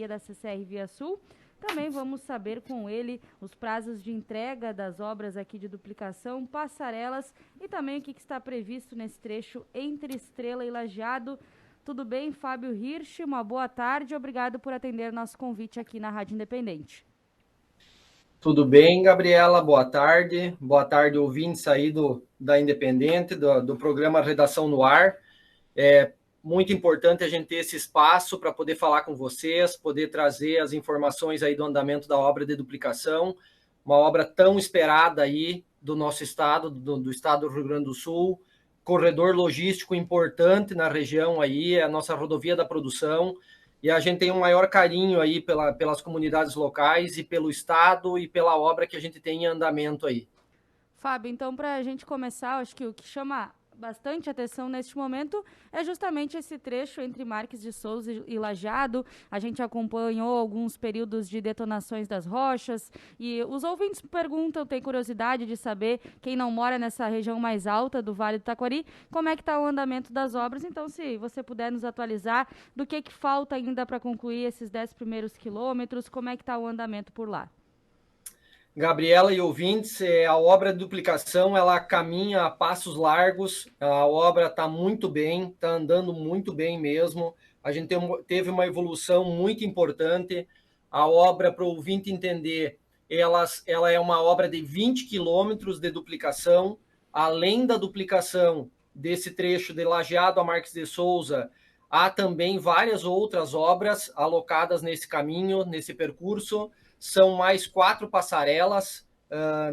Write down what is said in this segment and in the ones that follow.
da CCR Via Sul. Também vamos saber com ele os prazos de entrega das obras aqui de duplicação, passarelas e também o que está previsto nesse trecho entre Estrela e Lajeado. Tudo bem, Fábio Hirsch? Uma boa tarde, obrigado por atender nosso convite aqui na Rádio Independente. Tudo bem, Gabriela? Boa tarde. Boa tarde, ouvintes aí da Independente, do programa Redação no Ar. É muito importante a gente ter esse espaço para poder falar com vocês, poder trazer as informações aí do andamento da obra de duplicação, uma obra tão esperada aí do nosso estado, do estado do Rio Grande do Sul, corredor logístico importante na região aí, é a nossa rodovia da produção, e a gente tem um maior carinho aí pelas comunidades locais e pelo estado e pela obra que a gente tem em andamento aí. Fábio, então para a gente começar, acho que o que chama bastante atenção neste momento é justamente esse trecho entre Marques de Souza e Lajeado. A gente acompanhou alguns períodos de detonações das rochas e os ouvintes perguntam, têm curiosidade de saber, quem não mora nessa região mais alta do Vale do Taquari, como é que está o andamento das obras. Então, se você puder nos atualizar do que falta ainda para concluir esses 10 primeiros quilômetros, como é que está o andamento por lá? Gabriela e ouvintes, a obra de duplicação ela caminha a passos largos, a obra está muito bem, está andando muito bem mesmo, a gente teve uma evolução muito importante, a obra, para o ouvinte entender, ela é uma obra de 20 quilômetros de duplicação, além da duplicação desse trecho de Lajeado a Marques de Souza, há também várias outras obras alocadas nesse caminho, nesse percurso. São mais 4 passarelas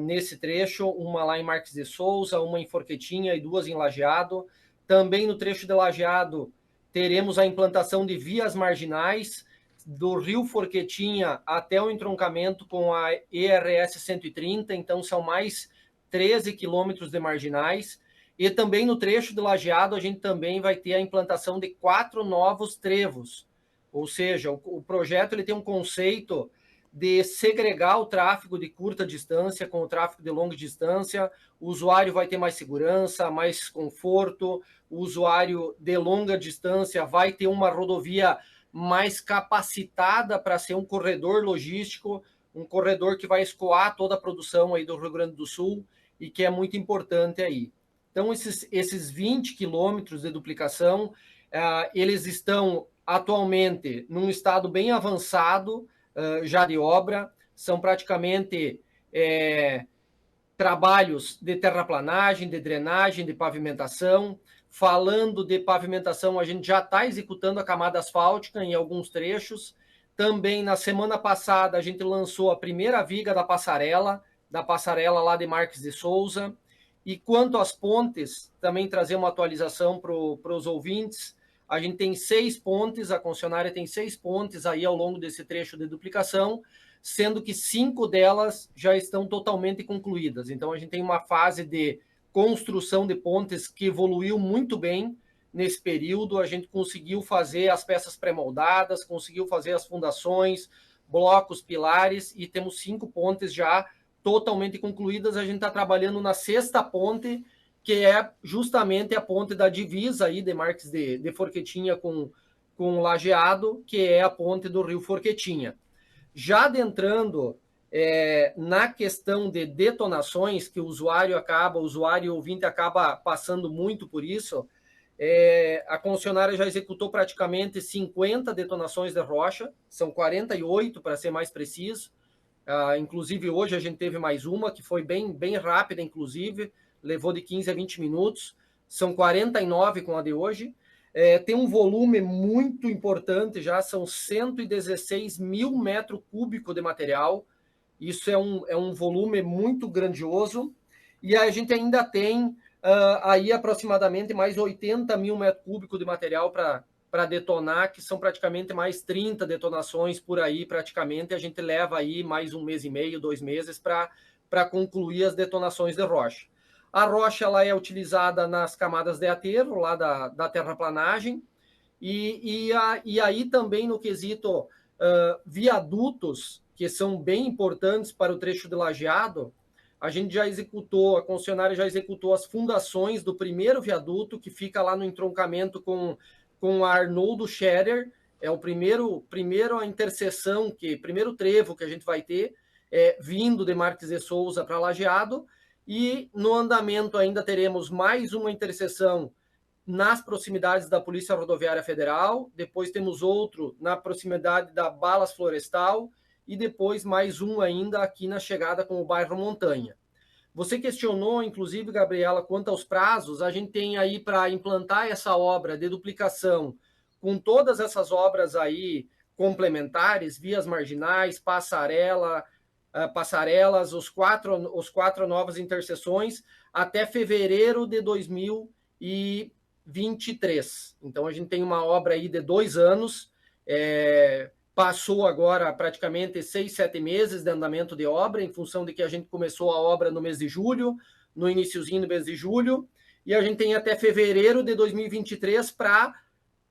nesse trecho, uma lá em Marques de Souza, uma em Forquetinha e 2 em Lajeado. Também no trecho de Lajeado teremos a implantação de vias marginais do Rio Forquetinha até o entroncamento com a ERS 130, então são mais 13 quilômetros de marginais. E também no trecho de Lajeado a gente também vai ter a implantação de 4 novos trevos, ou seja, o projeto ele tem um conceito de segregar o tráfego de curta distância com o tráfego de longa distância. O usuário vai ter mais segurança, mais conforto. O usuário de longa distância vai ter uma rodovia mais capacitada para ser um corredor logístico, um corredor que vai escoar toda a produção aí do Rio Grande do Sul e que é muito importante aí. Então, esses 20 quilômetros de duplicação, eles estão atualmente num estado bem avançado, já de obra, são praticamente trabalhos de terraplanagem, de drenagem, de pavimentação. Falando de pavimentação, a gente já está executando a camada asfáltica em alguns trechos. Também, na semana passada, a gente lançou a primeira viga da passarela lá de Marques de Souza. E quanto às pontes, também trazer uma atualização para os ouvintes. A gente tem 6 pontes, a concessionária tem 6 pontes aí ao longo desse trecho de duplicação, sendo que 5 delas já estão totalmente concluídas. Então, a gente tem uma fase de construção de pontes que evoluiu muito bem nesse período. A gente conseguiu fazer as peças pré-moldadas, conseguiu fazer as fundações, blocos, pilares, e temos 5 pontes já totalmente concluídas. A gente está trabalhando na 6ª ponte, que é justamente a ponte da divisa aí de Marques de Forquetinha com Lajeado, que é a ponte do Rio Forquetinha. Já adentrando na questão de detonações, que o usuário e ouvinte acaba passando muito por isso, a concessionária já executou praticamente 50 detonações de rocha, são 48 para ser mais preciso. Inclusive hoje a gente teve mais uma, que foi bem rápida, inclusive, levou de 15 a 20 minutos, são 49 com a de hoje. Tem um volume muito importante já, são 116 mil metros cúbicos de material, isso é um volume muito grandioso, e a gente ainda tem aí aproximadamente mais 80 mil metros cúbicos de material para detonar, que são praticamente mais 30 detonações por aí, praticamente. A gente leva aí mais 1 mês e meio, 2 meses para concluir as detonações de rocha. A rocha ela é utilizada nas camadas de aterro, lá da terraplanagem, e aí também no quesito viadutos, que são bem importantes para o trecho de Lajeado, a concessionária já executou as fundações do primeiro viaduto, que fica lá no entroncamento com a Arnoldo Scherer, É o primeiro a interseção, primeiro trevo que a gente vai ter, vindo de Marques de Souza para Lajeado, e no andamento ainda teremos mais uma interseção nas proximidades da Polícia Rodoviária Federal, depois temos outro na proximidade da Balas Florestal, e depois mais um ainda aqui na chegada com o bairro Montanha. Você questionou, inclusive, Gabriela, quanto aos prazos. A gente tem aí para implantar essa obra de duplicação, com todas essas obras aí complementares, vias marginais, passarelas, os quatro novas interseções, até fevereiro de 2023. Então, a gente tem uma obra aí de 2 anos, passou agora praticamente 6, 7 meses de andamento de obra, em função de que a gente começou a obra no mês de julho, no iniciozinho do mês de julho, e a gente tem até fevereiro de 2023 para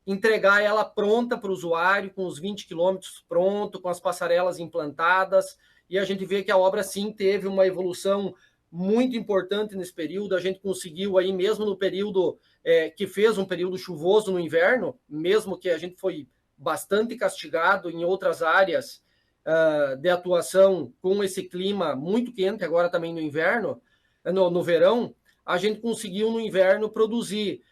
entregar ela pronta para o usuário, com os 20 quilômetros pronto, com as passarelas implantadas, e a gente vê que a obra sim teve uma evolução muito importante nesse período. A gente conseguiu aí, mesmo no período que fez um período chuvoso no inverno, mesmo que a gente foi bastante castigado em outras áreas de atuação com esse clima muito quente, agora também no inverno, no verão, a gente conseguiu no inverno produzir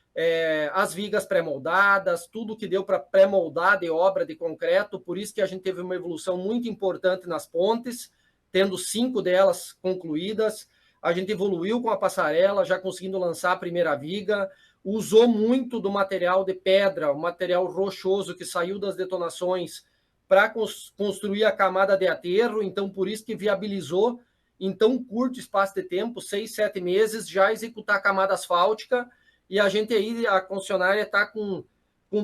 as vigas pré-moldadas, tudo que deu para pré-moldar de obra de concreto, por isso que a gente teve uma evolução muito importante nas pontes, tendo 5 delas concluídas. A gente evoluiu com a passarela, já conseguindo lançar a primeira viga, usou muito do material de pedra, o material rochoso que saiu das detonações para construir a camada de aterro, então por isso que viabilizou, em tão curto espaço de tempo, 6, 7 meses, já executar a camada asfáltica, e a gente aí, a concessionária está com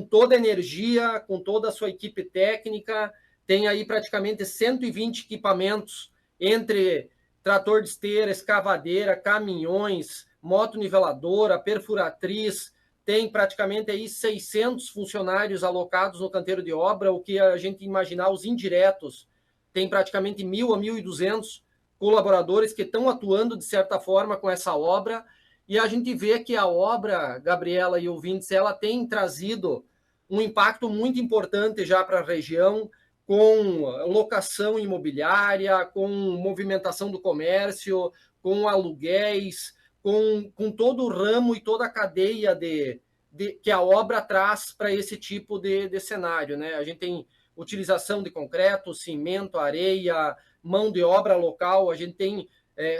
toda a energia, com toda a sua equipe técnica, tem aí praticamente 120 equipamentos, entre trator de esteira, escavadeira, caminhões, motoniveladora, perfuratriz, tem praticamente aí 600 funcionários alocados no canteiro de obra, o que a gente imaginar os indiretos, tem praticamente 1.000 a 1.200 colaboradores que estão atuando de certa forma com essa obra, e a gente vê que a obra, Gabriela e ouvintes, ela tem trazido um impacto muito importante já para a região, com locação imobiliária, com movimentação do comércio, com aluguéis, com todo o ramo e toda a cadeia que a obra traz para esse tipo de cenário, né? A gente tem utilização de concreto, cimento, areia, mão de obra local, a gente tem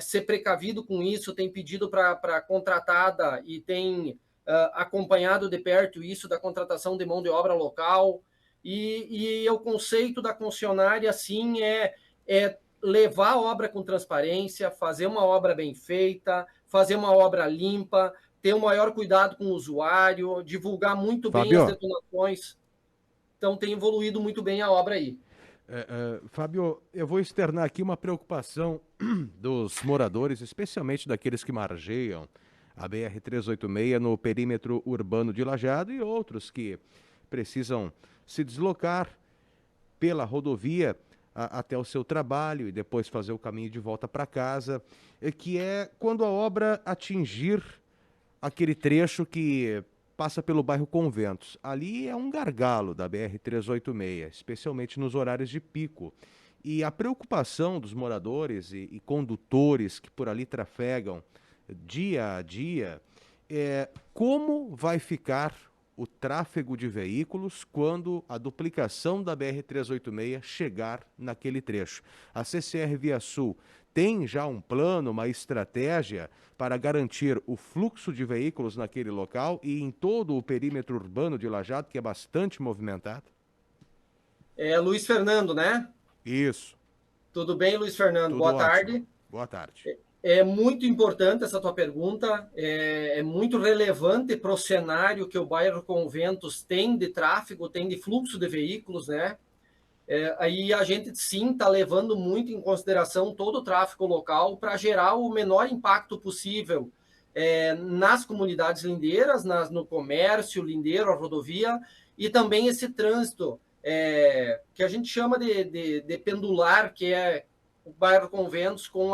ser precavido com isso, tem pedido para a contratada e tem acompanhado de perto isso da contratação de mão de obra local, e o conceito da concessionária, assim, é levar a obra com transparência, fazer uma obra bem feita, fazer uma obra limpa, ter o maior cuidado com o usuário, divulgar muito bem as detonações. Então, tem evoluído muito bem a obra aí. Fábio, eu vou externar aqui uma preocupação dos moradores, especialmente daqueles que margeiam a BR-386 no perímetro urbano de Lajeado e outros que precisam se deslocar pela rodovia até o seu trabalho e depois fazer o caminho de volta para casa, que é quando a obra atingir aquele trecho que passa pelo bairro Conventos. Ali é um gargalo da BR-386, especialmente nos horários de pico. E a preocupação dos moradores e condutores que por ali trafegam dia a dia é como vai ficar o tráfego de veículos quando a duplicação da BR-386 chegar naquele trecho. A CCR Via Sul tem já um plano, uma estratégia para garantir o fluxo de veículos naquele local e em todo o perímetro urbano de Lajeado, que é bastante movimentado? Luiz Fernando, né? Isso. Tudo bem, Luiz Fernando? Tudo Boa ótimo. tarde. Boa tarde. É muito importante essa tua pergunta, é muito relevante para o cenário que o bairro Conventos tem de tráfego, tem de fluxo de veículos, né? Aí a gente sim está levando muito em consideração todo o tráfego local para gerar o menor impacto possível nas comunidades lindeiras, no comércio lindeiro, a rodovia, e também esse trânsito que a gente chama de pendular, que é o bairro Conventos com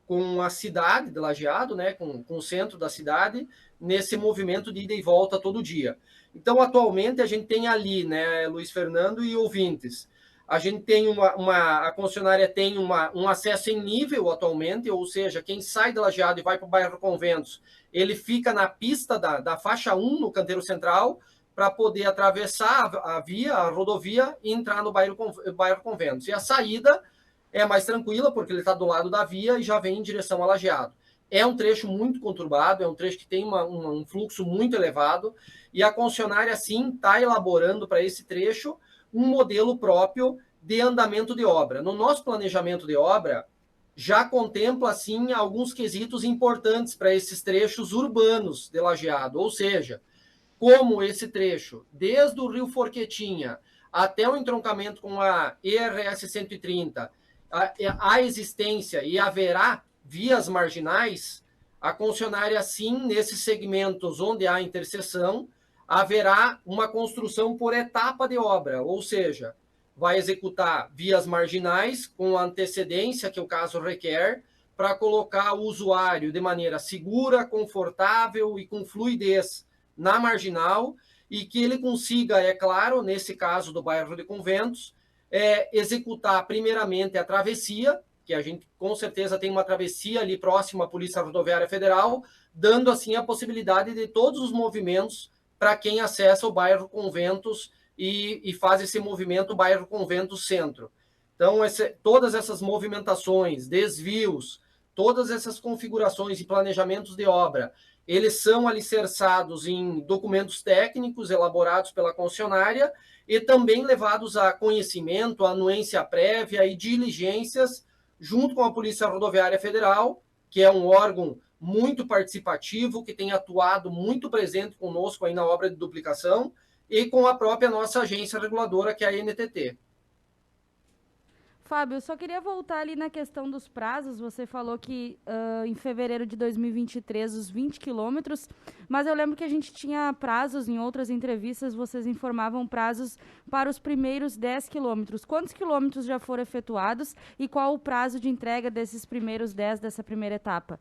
com a cidade de Lajeado, né, com o centro da cidade, nesse movimento de ida e volta todo dia. Então, atualmente, a gente tem ali, né, Luiz Fernando e ouvintes, a gente tem a concessionária tem um acesso em nível atualmente, ou seja, quem sai de Lajeado e vai para o bairro Conventos, ele fica na pista da faixa 1, no canteiro central, para poder atravessar a rodovia e entrar no bairro Conventos. E a saída é mais tranquila, porque ele está do lado da via e já vem em direção a Lajeado. É um trecho muito conturbado, é um trecho que tem um fluxo muito elevado, e a concessionária, sim, está elaborando para esse trecho um modelo próprio de andamento de obra. No nosso planejamento de obra, já contempla, sim, alguns quesitos importantes para esses trechos urbanos de Lajeado, ou seja, como esse trecho, desde o Rio Forquetinha até o entroncamento com a ERS 130, a existência e haverá vias marginais, a concessionária, sim, nesses segmentos onde há interseção, haverá uma construção por etapa de obra, ou seja, vai executar vias marginais com a antecedência que o caso requer, para colocar o usuário de maneira segura, confortável e com fluidez na marginal, e que ele consiga, é claro, nesse caso do bairro de Conventos, executar primeiramente a travessia, que a gente com certeza tem uma travessia ali próxima à Polícia Rodoviária Federal, dando assim a possibilidade de todos os movimentos para quem acessa o bairro Conventos e faz esse movimento bairro Conventos Centro. Então, todas essas movimentações, desvios, todas essas configurações e planejamentos de obra, eles são alicerçados em documentos técnicos elaborados pela concessionária e também levados a conhecimento, a anuência prévia e diligências junto com a Polícia Rodoviária Federal, que é um órgão muito participativo, que tem atuado muito presente conosco aí na obra de duplicação, e com a própria nossa agência reguladora, que é a NTT. Fábio, eu só queria voltar ali na questão dos prazos. Você falou que em fevereiro de 2023 os 20 quilômetros, mas eu lembro que a gente tinha prazos, em outras entrevistas vocês informavam prazos para os primeiros 10 quilômetros. Quantos quilômetros já foram efetuados e qual o prazo de entrega desses primeiros 10 dessa primeira etapa?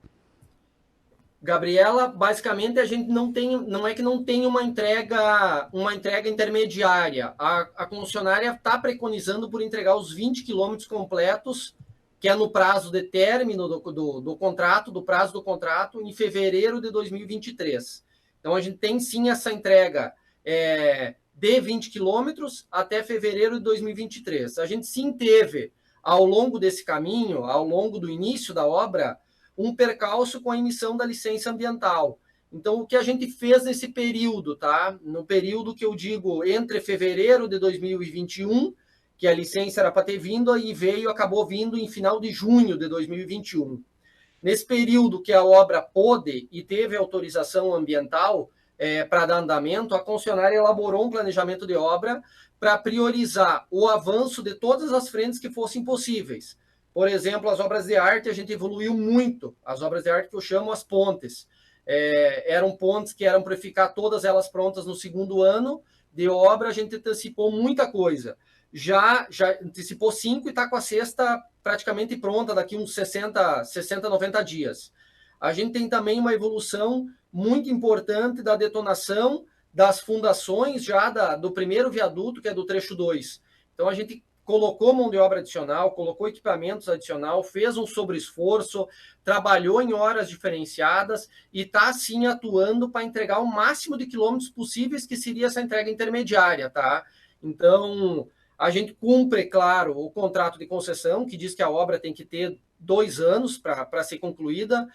Gabriela, basicamente a gente não é que não tem uma entrega intermediária. A concessionária está preconizando por entregar os 20 quilômetros completos, que é no prazo de término do contrato, do prazo do contrato, em fevereiro de 2023. Então a gente tem sim essa entrega de 20 quilômetros até fevereiro de 2023. A gente sim teve, ao longo desse caminho, ao longo do início da obra, um percalço com a emissão da licença ambiental. Então, o que a gente fez nesse período, tá? No período que eu digo entre fevereiro de 2021, que a licença era para ter vindo, e acabou vindo em final de junho de 2021. Nesse período que a obra pôde e teve autorização ambiental para dar andamento, a concessionária elaborou um planejamento de obra para priorizar o avanço de todas as frentes que fossem possíveis. Por exemplo, as obras de arte, a gente evoluiu muito. As obras de arte que eu chamo as pontes. Eram pontes que eram para ficar todas elas prontas no segundo ano de obra, a gente antecipou muita coisa. Já antecipou 5 e está com a sexta praticamente pronta daqui uns 60, 90 dias. A gente tem também uma evolução muito importante da detonação das fundações já do primeiro viaduto, que é do trecho 2. Então, a gente colocou mão de obra adicional, colocou equipamentos adicional, fez um sobreesforço, trabalhou em horas diferenciadas e está, assim, atuando para entregar o máximo de quilômetros possíveis, que seria essa entrega intermediária, tá? Então, a gente cumpre, claro, o contrato de concessão, que diz que a obra tem que ter 2 anos para ser concluída.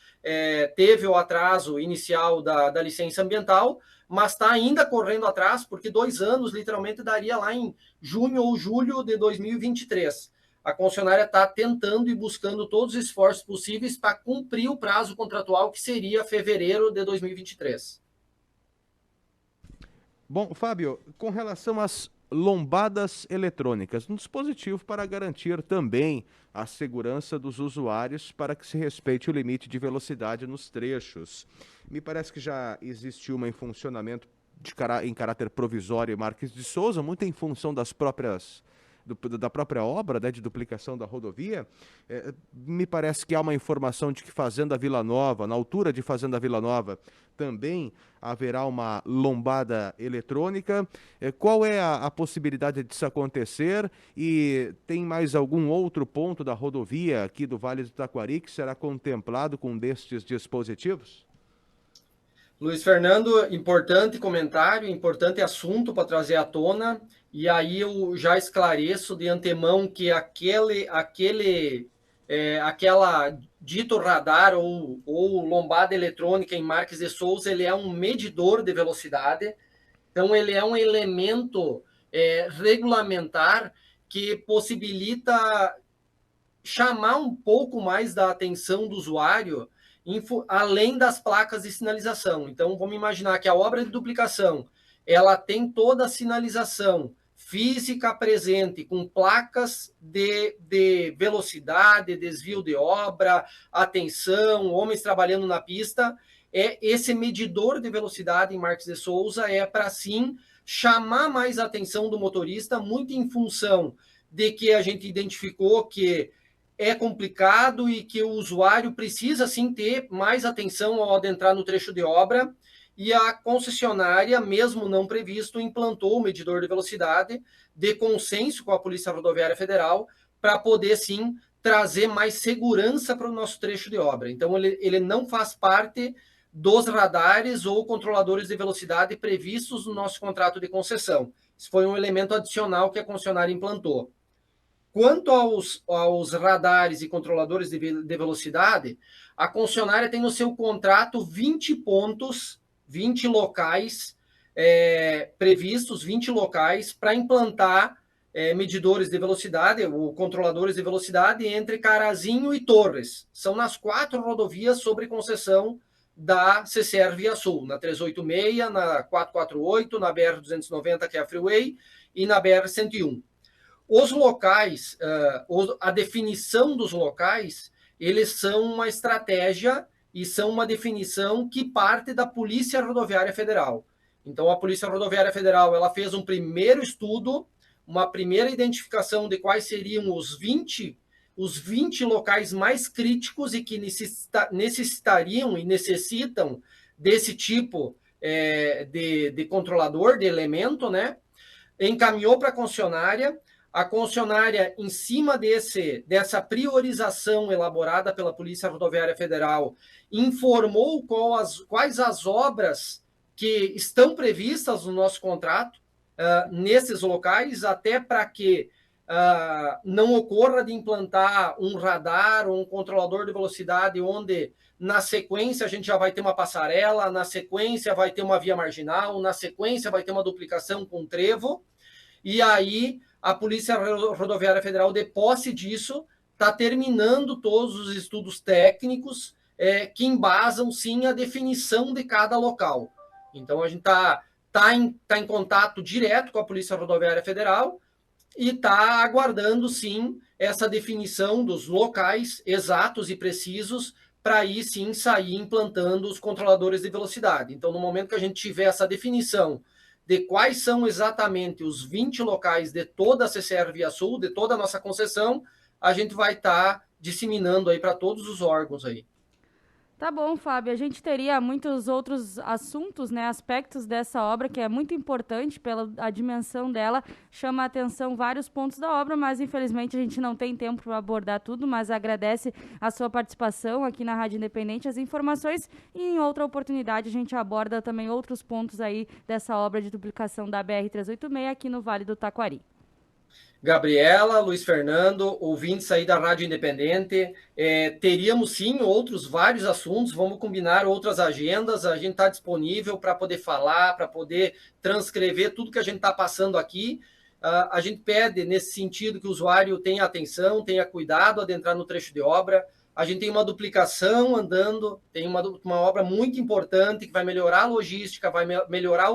Teve o atraso inicial da licença ambiental, mas está ainda correndo atrás, porque 2 anos literalmente daria lá em junho ou julho de 2023. A concessionária está tentando e buscando todos os esforços possíveis para cumprir o prazo contratual, que seria fevereiro de 2023. Bom, Fábio, com relação às lombadas eletrônicas, um dispositivo para garantir também a segurança dos usuários para que se respeite o limite de velocidade nos trechos. Me parece que já existe uma em funcionamento em caráter provisório em Marques de Souza, muito em função das próprias da própria obra, né, de duplicação da rodovia, me parece que há uma informação de que Fazenda Vila Nova, na altura de Fazenda Vila Nova, também haverá uma lombada eletrônica. Qual é a possibilidade disso acontecer? E tem mais algum outro ponto da rodovia aqui do Vale do Taquari que será contemplado com destes dispositivos? Luiz Fernando, importante comentário, importante assunto para trazer à tona, e aí eu já esclareço de antemão que aquela dito radar ou lombada eletrônica em Marques de Souza, ele é um medidor de velocidade, então ele é um elemento regulamentar que possibilita chamar um pouco mais da atenção do usuário, além das placas de sinalização. Então, vamos imaginar que a obra de duplicação, ela tem toda a sinalização física presente, com placas de velocidade, desvio de obra, atenção, homens trabalhando na pista. Esse medidor de velocidade em Marques de Souza é para, sim, chamar mais a atenção do motorista, muito em função de que a gente identificou que é complicado e que o usuário precisa, sim, ter mais atenção ao adentrar no trecho de obra, e a concessionária, mesmo não previsto, implantou o medidor de velocidade de consenso com a Polícia Rodoviária Federal para poder, sim, trazer mais segurança para o nosso trecho de obra. Então, ele não faz parte dos radares ou controladores de velocidade previstos no nosso contrato de concessão. Isso foi um elemento adicional que a concessionária implantou. Quanto aos radares e controladores de velocidade, a concessionária tem no seu contrato 20 pontos, 20 locais previstos, 20 locais para implantar medidores de velocidade, ou controladores de velocidade entre Carazinho e Torres. São nas 4 rodovias sobre concessão da CCR Via Sul, na 386, na 448, na BR-290, que é a Freeway, e na BR-101. Os locais, a definição dos locais, eles são uma estratégia e são uma definição que parte da Polícia Rodoviária Federal. Então, a Polícia Rodoviária Federal, ela fez um primeiro estudo, uma primeira identificação de quais seriam os 20 locais mais críticos e que necessitariam e necessitam desse tipo de controlador, de elemento, né? Encaminhou para a concessionária. A concessionária, em cima dessa priorização elaborada pela Polícia Rodoviária Federal, informou quais as obras que estão previstas no nosso contrato nesses locais, até para que não ocorra de implantar um radar ou um controlador de velocidade onde, na sequência, a gente já vai ter uma passarela, na sequência vai ter uma via marginal, na sequência vai ter uma duplicação com trevo, e aí a Polícia Rodoviária Federal, de posse disso, está terminando todos os estudos técnicos que embasam, sim, a definição de cada local. Então, a gente tá em contato direto com a Polícia Rodoviária Federal e está aguardando, sim, essa definição dos locais exatos e precisos para aí, sim, sair implantando os controladores de velocidade. Então, no momento que a gente tiver essa definição de quais são exatamente os 20 locais de toda a CCR Via Sul, de toda a nossa concessão, a gente vai estar disseminando aí para todos os órgãos aí. Tá bom, Fábio. A gente teria muitos outros assuntos, né, aspectos dessa obra, que é muito importante pela a dimensão dela, chama a atenção vários pontos da obra, mas infelizmente a gente não tem tempo para abordar tudo, mas agradece a sua participação aqui na Rádio Independente, as informações, e em outra oportunidade a gente aborda também outros pontos aí dessa obra de duplicação da BR-386 aqui no Vale do Taquari. Gabriela, Luiz Fernando, ouvintes aí da Rádio Independente, teríamos sim vários assuntos, vamos combinar outras agendas, a gente está disponível para poder falar, para poder transcrever tudo que a gente está passando aqui. A gente pede nesse sentido que o usuário tenha atenção, tenha cuidado ao adentrar no trecho de obra. A gente tem uma duplicação andando, tem uma obra muito importante que vai melhorar a logística, vai melhorar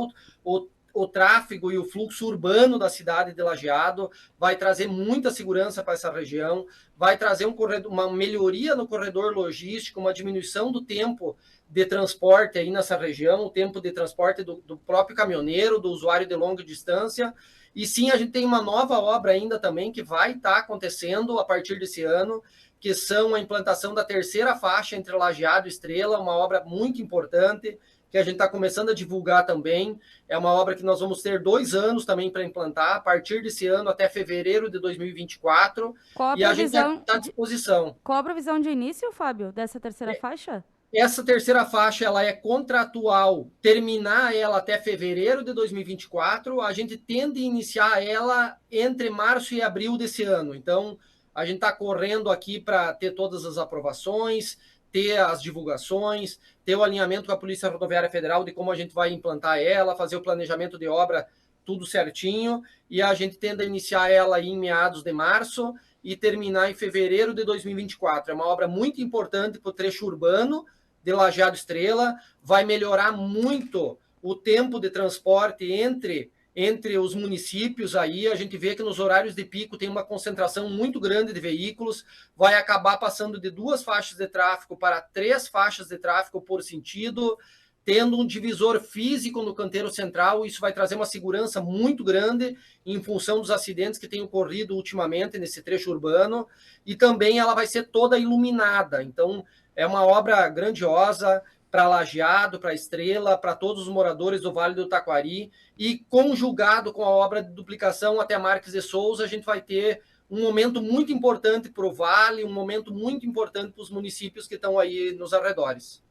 o tráfego e o fluxo urbano da cidade de Lajeado, vai trazer muita segurança para essa região, vai trazer uma melhoria no corredor logístico, uma diminuição do tempo de transporte aí nessa região, o tempo de transporte do próprio caminhoneiro, do usuário de longa distância, E sim, a gente tem uma nova obra ainda também que vai estar acontecendo a partir desse ano, que são a implantação da terceira faixa entre Lajeado e Estrela, uma obra muito importante, que a gente está começando a divulgar também. É uma obra que nós vamos ter 2 anos também para implantar, a partir desse ano até fevereiro de 2024. E a gente está à disposição. Qual a previsão de início, Fábio, dessa terceira faixa? Essa terceira faixa ela é contratual, terminar ela até fevereiro de 2024. A gente tende a iniciar ela entre março e abril desse ano. Então, a gente está correndo aqui para ter todas as aprovações, ter as divulgações, ter o alinhamento com a Polícia Rodoviária Federal de como a gente vai implantar ela, fazer o planejamento de obra tudo certinho, e a gente tende a iniciar ela em meados de março e terminar em fevereiro de 2024. É uma obra muito importante para o trecho urbano de Lajeado Estrela, vai melhorar muito o tempo de transporte entre os municípios aí. A gente vê que nos horários de pico tem uma concentração muito grande de veículos, vai acabar passando de 2 faixas de tráfego para 3 faixas de tráfego por sentido, tendo um divisor físico no canteiro central. Isso vai trazer uma segurança muito grande em função dos acidentes que têm ocorrido ultimamente nesse trecho urbano, e também ela vai ser toda iluminada. Então, é uma obra grandiosa para Lajeado, para Estrela, para todos os moradores do Vale do Taquari, e conjugado com a obra de duplicação até Marques de Souza, a gente vai ter um momento muito importante para o Vale, um momento muito importante para os municípios que estão aí nos arredores.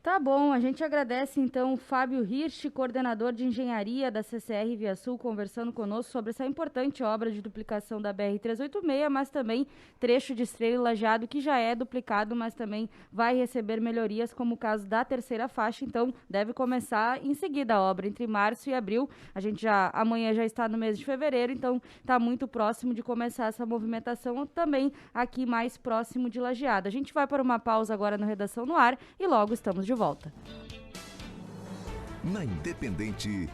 Tá bom, a gente agradece então o Fábio Hirsch, coordenador de engenharia da CCR Via Sul, conversando conosco sobre essa importante obra de duplicação da BR-386, mas também trecho de Estrela e Lajeado, que já é duplicado, mas também vai receber melhorias, como o caso da terceira faixa. Então, deve começar em seguida a obra, entre março e abril. A gente amanhã já está no mês de fevereiro, então está muito próximo de começar essa movimentação também aqui mais próximo de Lajeado. A gente vai para uma pausa agora no Redação no Ar e logo estamos de volta. Na Independente,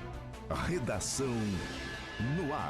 Redação no Ar.